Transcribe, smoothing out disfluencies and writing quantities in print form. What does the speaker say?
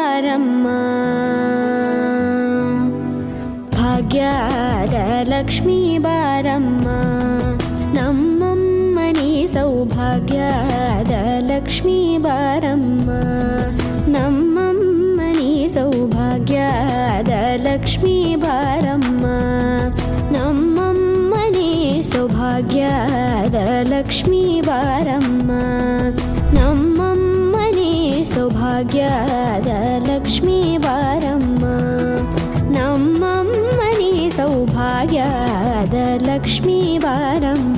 ಬಾರಮ್ಮ, ಭಾಗ್ಯದ ಲಕ್ಷ್ಮೀ ಬಾರಮ್ಮ, ನಮ್ಮಮ್ಮನಿ ಸೌಭಾಗ್ಯದ ಲಕ್ಷ್ಮೀ ಬಾರಮ್ಮ, ನಮ್ಮಮ್ಮನಿ ಸೌಭಾಗ್ಯದ ಲಕ್ಷ್ಮೀ ಬಾರಮ್ಮ, ನಮ್ಮಮ್ಮನಿ ಸೌಭಾಗ್ಯದ ಲಕ್ಷ್ಮೀ ಬಾರಮ್ಮ, ನಮ್ಮಮ್ಮನಿ ಸೌಭಾಗ್ಯದ ಲಕ್ಷ್ಮೀ ಬಾರಮ್ಮ, ನಮ್ಮಮ್ಮನಿ ಸೌಭಾಗ್ಯದ ಲಕ್ಷ್ಮೀ ಬಾರಮ್ಮ.